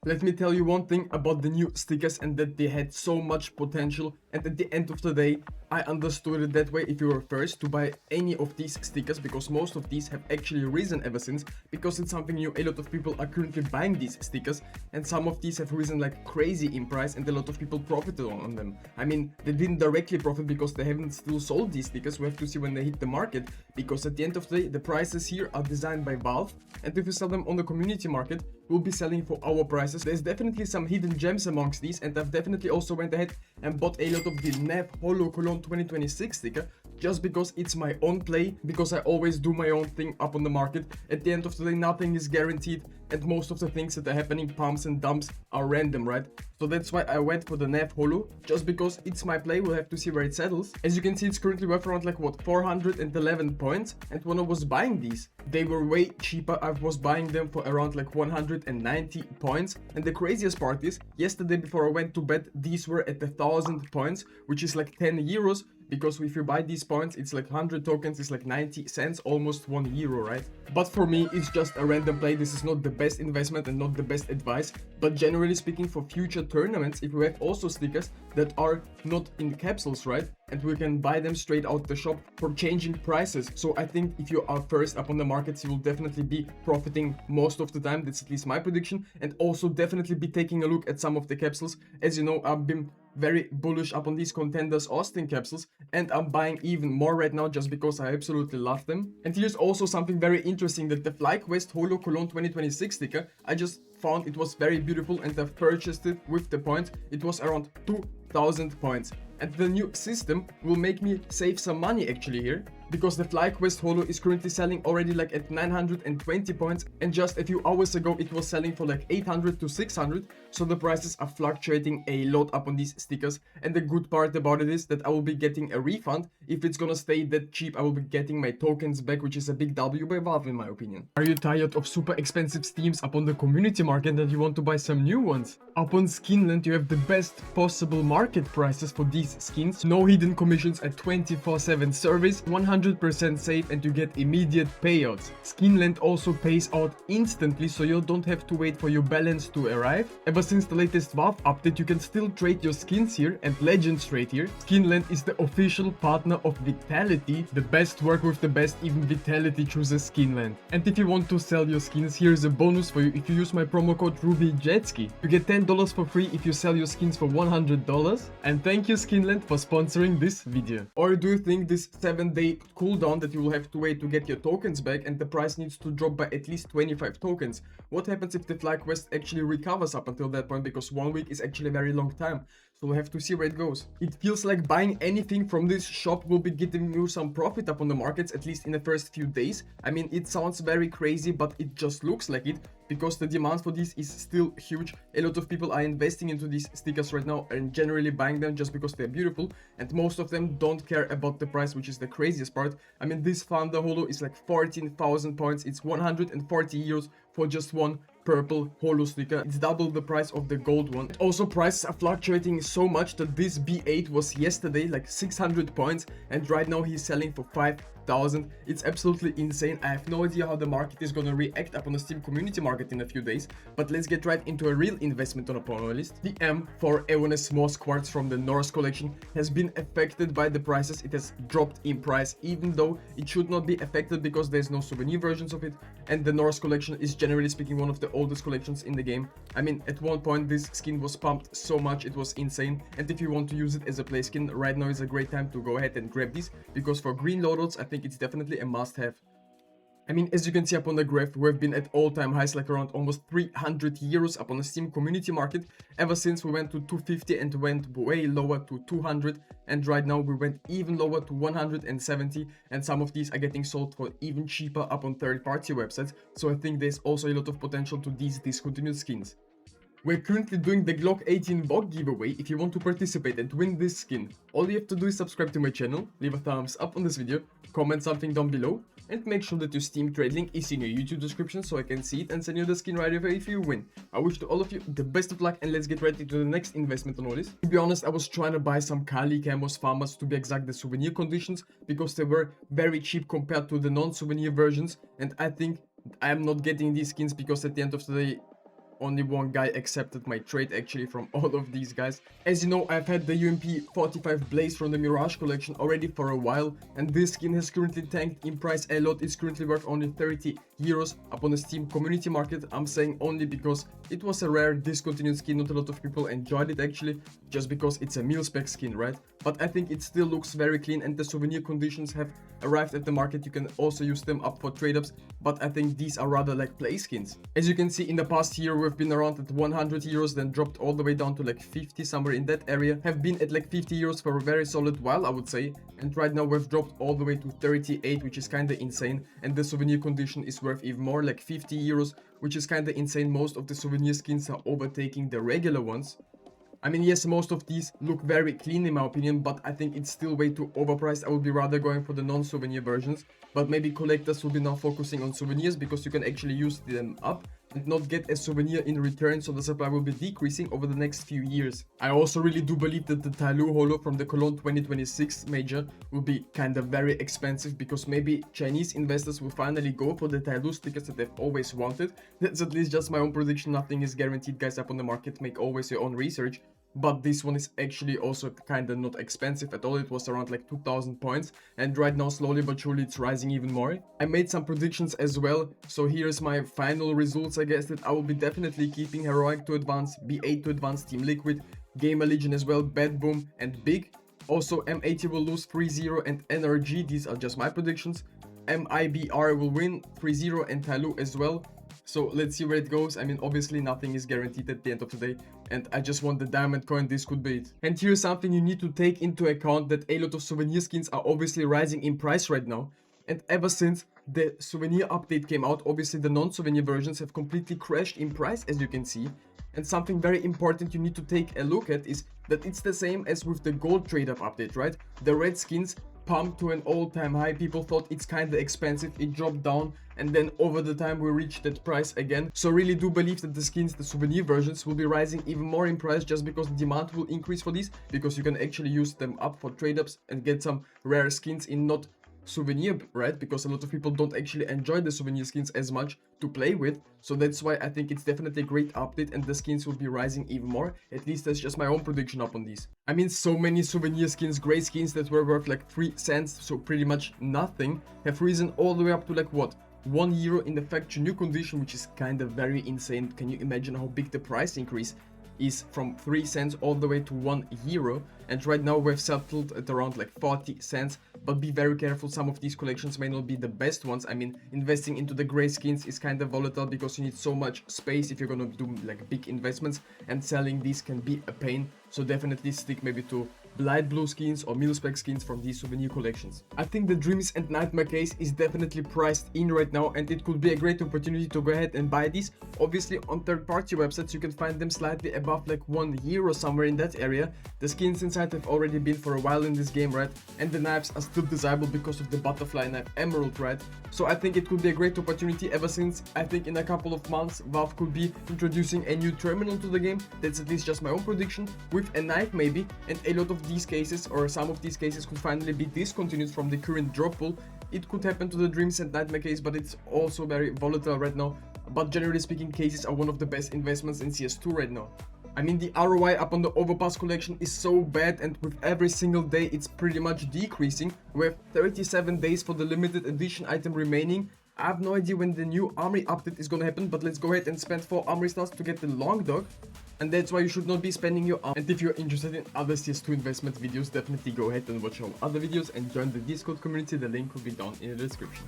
Let me tell you one thing about the new stickers, and that they had so much potential, and at the end of the day I understood it that way if you were first to buy any of these stickers, because most of these have actually risen ever since, because it's something new. A lot of people are currently buying these stickers, and some of these have risen like crazy in price, and a lot of people profited on them. I mean, they didn't directly profit because they haven't still sold these stickers. We have to see when they hit the market, because at the end of the day the prices here are designed by Valve, and if you sell them on the community market we'll be selling for our prices. There's definitely some hidden gems amongst these, and I've definitely also went ahead and bought a lot of the NAF Holo Cologne 2026 sticker, just because it's my own play, because I always do my own thing up on the market. At the end of the day nothing is guaranteed, and most of the things that are happening, pumps and dumps, are random, right? So that's why I went for the NAF Holo, just because it's my play. We'll have to see where it settles. As you can see, it's currently worth around like what, 411 points, and when I was buying these they were way cheaper. I was buying them for around like 190 points, and the craziest part is yesterday before I went to bed these were at 1,000 points, which is like 10 euros, because if you buy these points it's like 100 tokens, it's like 90 cents, almost 1 euro, right? But for me it's just a random play. This is not the best investment and not the best advice, but generally speaking, for future tournaments, if we have also stickers that are not in capsules, right, and we can buy them straight out the shop for changing prices. So I think if you are first up on the markets, you will definitely be profiting most of the time. That's at least my prediction. And also definitely be taking a look at some of the capsules. As you know, I've been very bullish up on these Contenders Austin capsules, and I'm buying even more right now just because I absolutely love them. And here's also something very interesting, that the FlyQuest Holo Cologne 2026 sticker, I just found it was very beautiful and I've purchased it with the points. It was around 2,000 points, and the new system will make me save some money actually here, because the FlyQuest Holo is currently selling already like at 920 points, and just a few hours ago it was selling for like 800 to 600. So the prices are fluctuating a lot up on these stickers, and the good part about it is that I will be getting a refund. If it's gonna stay that cheap, I will be getting my tokens back, which is a big W by Valve in my opinion. Are you tired of super expensive steams up on the community market and you want to buy some new ones? Up on Skinland you have the best possible market prices for these skins, no hidden commissions, a 24/7 service, 100% safe, and you get immediate payouts. Skinland also pays out instantly, so you don't have to wait for your balance to arrive. Ever since the latest Valve update, you can still trade your skins here and legends trade here. Skinland is the official partner of Vitality. The best work with the best, even Vitality chooses Skinland. And if you want to sell your skins, here's a bonus for you. If you use my promo code RubyJetski, you get $10 for free if you sell your skins for $100. And thank you Skinland for sponsoring this video. Or do you think this 7-day cooldown that you will have to wait to get your tokens back, and the price needs to drop by at least 25 tokens? What happens if the FlyQuest actually recovers up until that point, because 1 week is actually a very long time? So we'll have to see where it goes. It feels like buying anything from this shop will be giving you some profit up on the markets, at least in the first few days. I mean, it sounds very crazy, but it just looks like it, because the demand for this is still huge. A lot of people are investing into these stickers right now and generally buying them just because they're beautiful, and most of them don't care about the price, which is the craziest part. I mean, this Thunder Holo is like 14,000 points. It's 140 euros for just one purple holo sticker. It's double the price of the gold one. Also, prices are fluctuating so much that this B8 was yesterday like 600 points, and right now he's selling for 5,000. It's absolutely insane. I have no idea how the market is gonna react up on the Steam community market in a few days, but let's get right into a real investment on our list. The M4A1-S Moss Quartz from the Norse collection has been affected by the prices. It has dropped in price, even though it should not be affected because there's no souvenir versions of it, and the Norse collection is generally speaking one of the oldest collections in the game. I mean, at one point this skin was pumped so much, it was insane, and if you want to use it as a play skin, right now is a great time to go ahead and grab this, because for green loadouts I think it's definitely a must-have. I mean, as you can see up on the graph, we've been at all-time highs, like around almost 300 euros up on the Steam community market, ever since we went to 250 and went way lower to 200, and right now we went even lower to 170, and some of these are getting sold for even cheaper up on third-party websites, so I think there's also a lot of potential to these discontinued skins. We're currently doing the Glock 18 bot giveaway. If you want to participate and win this skin, all you have to do is subscribe to my channel, leave a thumbs up on this video, comment something down below, and make sure that your Steam trade link is in your YouTube description so I can see it and send you the skin right away if you win. I wish to all of you the best of luck, and let's get right into the next investment on all this. To be honest, I was trying to buy some Kali Camos Farmers, to be exact the souvenir conditions, because they were very cheap compared to the non-souvenir versions, and I think I am not getting these skins because at the end of the day only one guy accepted my trade actually from all of these guys. As you know, I've had the UMP 45 Blaze from the Mirage collection already for a while, and this skin has currently tanked in price a lot. It's currently worth only 30 euros upon the Steam community market. I'm saying only because it was a rare discontinued skin. Not a lot of people enjoyed it actually, just because it's a mil spec skin, right? But I think it still looks very clean, and the souvenir conditions have arrived at the market. You can also use them up for trade ups, but I think these are rather like play skins. As you can see, in the past year we've been around at 100 euros, then dropped all the way down to like 50, somewhere in that area. Have been at like 50 euros for a very solid while, I would say, and right now we've dropped all the way to 38, which is kinda insane, and the souvenir condition is worth even more, like 50 euros, which is kinda insane. Most of the souvenir skins are overtaking the regular ones. I mean, yes, most of these look very clean in my opinion, but I think it's still way too overpriced. I would be rather going for the non-souvenir versions, but maybe collectors will be now focusing on souvenirs because you can actually use them up and not get a souvenir in return, so the supply will be decreasing over the next few years. I also really do believe that the Tyloo Holo from the Cologne 2026 major will be kind of very expensive, because maybe Chinese investors will finally go for the Tyloo stickers that they've always wanted. That's at least just my own prediction. Nothing is guaranteed, guys, up on the market. Make always your own research. But this one is actually also kinda not expensive at all. It was around like 2000 points, and right now slowly but surely it's rising even more. I made some predictions as well, so here's my final results. I guess that I will be definitely keeping Heroic to advance, B8 to advance, Team Liquid, Gamer Legion as well, Bad Boom and Big. Also M80 will lose 3-0 and NRG, these are just my predictions. MIBR will win 3-0 and Tyloo as well. So let's see where it goes. I mean, obviously nothing is guaranteed at the end of the day, and I just want the diamond coin. This could be it. And here's something you need to take into account, that a lot of souvenir skins are obviously rising in price right now. And ever since the souvenir update came out, obviously the non-souvenir versions have completely crashed in price, as you can see. And something very important you need to take a look at is that it's the same as with the gold trade-up update, right? The red skins pumped to an all-time high. People thought it's kind of expensive, it dropped down, and then over the time we reached that price again. So really do believe that the skins, the souvenir versions, will be rising even more in price, just because the demand will increase for these, because you can actually use them up for trade ups and get some rare skins in not souvenir, right? Because a lot of people don't actually enjoy the souvenir skins as much to play with, so that's why I think it's definitely a great update, and the skins will be rising even more. At least that's just my own prediction up on these. I mean, so many souvenir skins, gray skins that were worth like 3 cents, so pretty much nothing, have risen all the way up to like what, 1 euro in the factory new condition, which is kind of very insane. Can you imagine how big the price increase is from 3 cents all the way to 1 euro? And right now we've settled at around like 40 cents, but be very careful, some of these collections may not be the best ones. I mean, investing into the gray skins is kind of volatile, because you need so much space if you're gonna do like big investments, and selling these can be a pain. So definitely stick maybe to light blue skins or mil-spec skins from these souvenir collections. I think the Dreams and Nightmare case is definitely priced in right now, and it could be a great opportunity to go ahead and buy these. Obviously on third-party websites you can find them slightly above like 1 euro, somewhere in that area. The skins inside have already been for a while in this game, right? And the knives are still desirable because of the butterfly knife emerald, right? So I think it could be a great opportunity, ever since I think in a couple of months Valve could be introducing a new terminal to the game. That's at least just my own prediction, with a knife maybe, and a lot of these cases, or some of these cases, could finally be discontinued from the current drop pool. It could happen to the Dreams and Nightmare case, but it's also very volatile right now. But generally speaking, cases are one of the best investments in CS2 right now. I mean, the ROI up on the Overpass collection is so bad, and with every single day it's pretty much decreasing. We have 37 days for the limited edition item remaining. I have no idea when the new armory update is gonna happen, but let's go ahead and spend 4 armory stars to get the long dog. And that's why you should not be spending your arm. And if you're interested in other CS2 investment videos, definitely go ahead and watch our other videos and join the Discord community. The link will be down in the description.